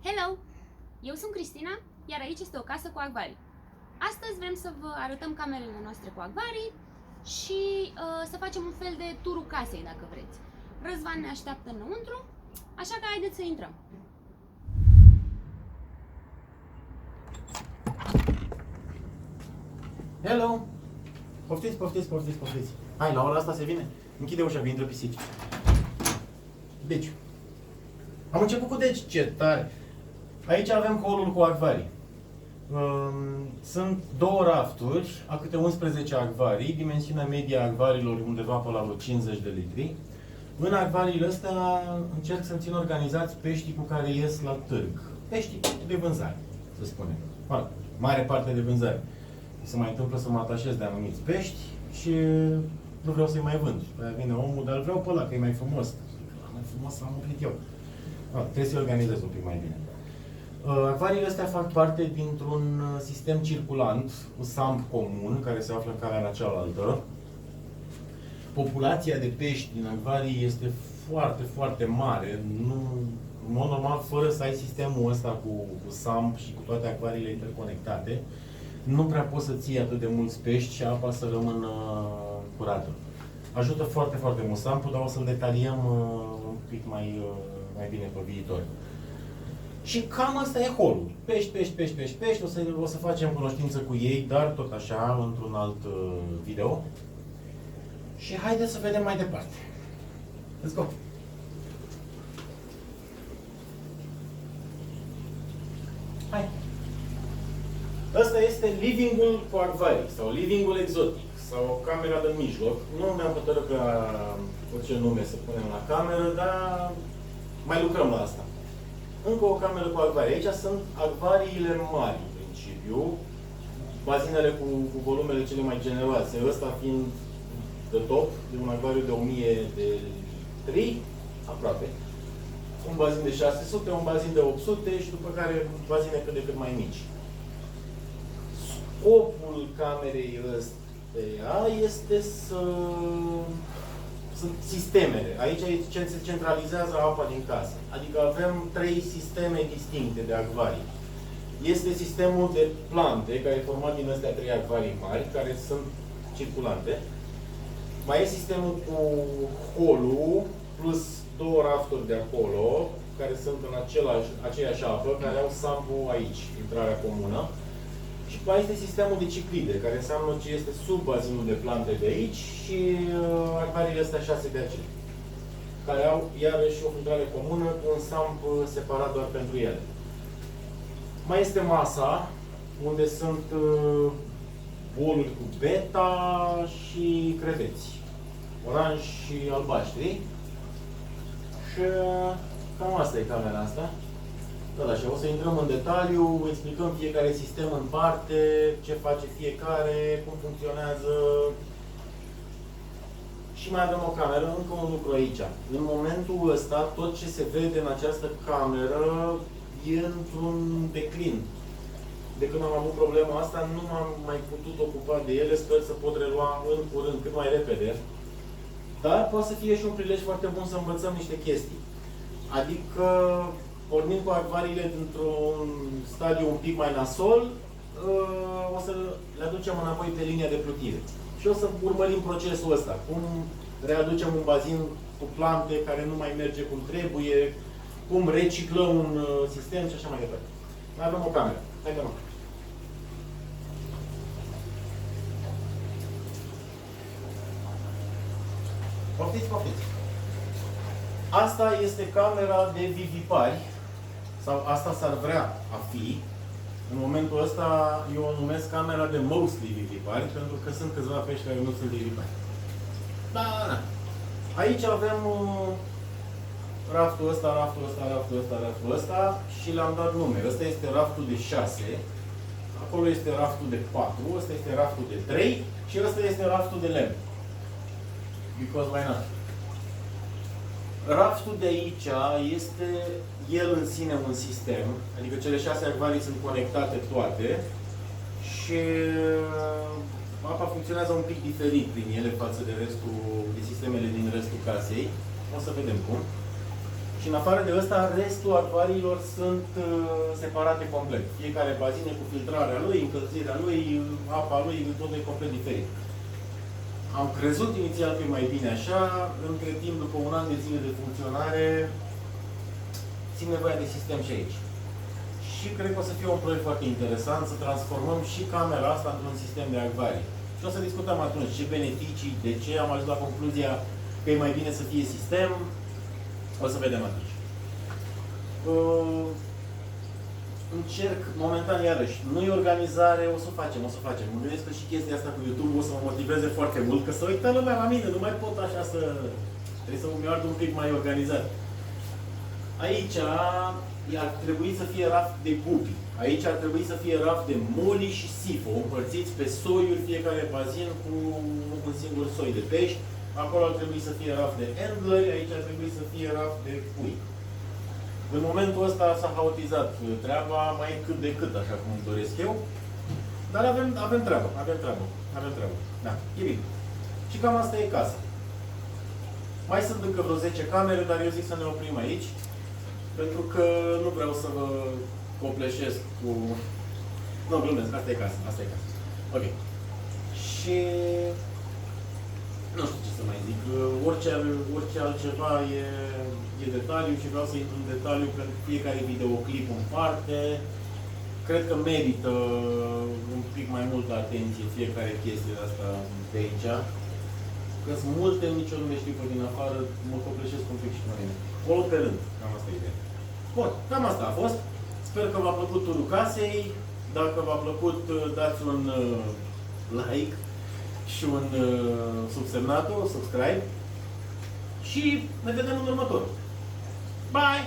Hello! Eu sunt Cristina, iar aici este o casă cu acvarii. Astăzi vrem să vă arătăm camerele noastre cu acvarii și să facem un fel de turul casei, dacă vreți. Răzvan ne așteaptă înăuntru, așa că haideți să intrăm. Hello! Poftiți. Hai, la ora asta se vine. Închide ușa, că intră pisici. Deci, am început cu deci, ce tare! Aici avem holul cu acvarii. Sunt două rafturi, a câte 11 acvarii, dimensiunea medie a acvariilor undeva pe la vreo 50 de litri. În acvariile astea încerc să-mi țin organizați peștii cu care ies la târg. Peștii de vânzare, să spunem. Mare parte de vânzare. Se mai întâmplă să mă atașez de anumiți pești și nu vreau să-i mai vând. Aia vine omul, dar îl vreau pe ăla, că e mai frumos. Mai frumos am oprit eu. Trebuie să-i organizez un pic mai bine. Acvariile astea fac parte dintr-un sistem circulant, un SAMP comun, care se află în calea cealaltă. Populația de pești din acvarii este foarte, foarte mare. În mod normal, fără să ai sistemul ăsta cu SAMP și cu toate acvariile interconectate, nu prea poți să ții atât de mulți pești și apa să rămână curată. Ajută foarte, foarte mult SAMP-ul, dar o să-l detaliem un pic mai bine pe viitor. Și cam asta e holul. Pești. O să facem cunoștință cu ei, dar tot așa, într-un alt video. Și haideți să vedem mai departe. Let's go! Hai! Ăsta este livingul cu acvarii, sau livingul exotic, sau camera de mijloc. Nu mi-am hotărât cu ce nume să punem la cameră, dar mai lucrăm la asta. Încă o cameră cu acvarii. Aici sunt acvariile mari, în principiu, bazinele cu volumele cele mai generoase. Ăsta fiind de top, de un acvariu de 1000 de litri, aproape. Un bazin de 600, un bazin de 800 și după care bazine cât de cât mai mici. Scopul camerei ăsteia este sunt sistemele. Aici se centralizează apa din casă. Adică avem 3 sisteme distincte de acvarii. Este sistemul de plante, care e format din astea 3 acvarii mari, care sunt circulante. Mai e sistemul cu holul, plus 2 rafturi de acolo, care sunt în aceeași apă, care au SAMP-ul aici, intrarea comună. Și mai este sistemul de ciclide, care înseamnă ce este sub bazinul de plante de aici și acvariile astea 6 de aceea, care au iarăși o filtrare comună cu un SAMP separat doar pentru ele. Mai este masa, unde sunt boluri cu beta și creveți, oranji și albaștri. Și cam asta e camera asta. Da, așa, o să intrăm în detaliu, explicăm fiecare sistem în parte, ce face fiecare, cum funcționează. Și mai avem o cameră, încă un lucru aici. În momentul ăsta, tot ce se vede în această cameră e într-un declin. De când am avut problema asta, nu m-am mai putut ocupa de ele, sper să pot relua în curând, cât mai repede. Dar poate să fie și un prilej foarte bun să învățăm niște chestii. Adică, pornind cu acvariile dintr-un stadiu un pic mai nasol, o să le aducem înapoi pe linia de plutire. Și o să urmărim procesul ăsta. Cum readucem un bazin cu plante care nu mai merge cum trebuie, cum reciclăm un sistem și așa mai departe. Mai avem o cameră. Haide, mă! Poftiți! Asta este camera de vivipari, sau asta s-ar vrea a fi. În momentul ăsta eu o numesc camera de mostly vivipari, pentru că sunt câțiva pești care nu sunt vivipari. Da. Aici avem raftul ăsta și le-am dat nume. Ăsta este raftul de 6, acolo este raftul de 4, ăsta este raftul de 3 și ăsta este raftul de lemn. Because why not? Raftul de aici este el în sine un sistem, adică cele 6 acvarii sunt conectate toate și apa funcționează un pic diferit prin ele față de sistemele din restul casei. O să vedem cum. Și în afară de ăsta, restul acvariilor sunt separate complet. Fiecare bazine cu filtrarea lui, încălzirea lui, apa lui, totul e complet diferit. Am crezut inițial că e mai bine așa, între timp, după un an de zile de funcționare, simt nevoia de sistem și aici. Și cred că o să fie un proiect foarte interesant să transformăm și camera asta într-un sistem de acvarii. Și o să discutăm atunci ce beneficii, de ce am ajuns la concluzia că e mai bine să fie sistem. O să vedem atunci. Încerc, momentan, iarăși, nu-i organizare, o să o facem. Mă gândesc că și chestia asta cu YouTube o să mă motiveze foarte mult, că să uită lumea la mine, nu mai pot așa să... Trebuie să îmi ard un pic mai organizat. Aici ar trebui să fie raft de gupi. Aici ar trebui să fie raft de moli și sifo, împărțiți pe soiuri, fiecare bazin cu un singur soi de pești. Acolo ar trebui să fie raft de angleri, aici ar trebui să fie raft de pui. În momentul ăsta s-a haotizat treaba mai cât de cât, așa cum îmi doresc eu. Dar avem treabă. Da, e bine. Și cam asta e casa. Mai sunt încă vreo 10 camere, dar eu zic să ne oprim aici. Pentru că nu vreau să vă copleșesc cu... Nu, glumesc, asta e casa. Ok. Și... Nu știu ce să mai zic. Orice altceva e detaliu și vreau să intru în detaliu pentru fiecare videoclip în parte. Cred că merită un pic mai multă atenție fiecare chestie de asta de aici. Că sunt multe, nici eu nu le știu pe din afară, mă copleșesc un pic și pe mine. O luăm pe rând, cam asta e ideea. Bun, cam asta a fost. Sper că v-a plăcut turul casei. Dacă v-a plăcut, dați un like și un subsemnatul, subscribe. Și ne vedem în următorul. Bye!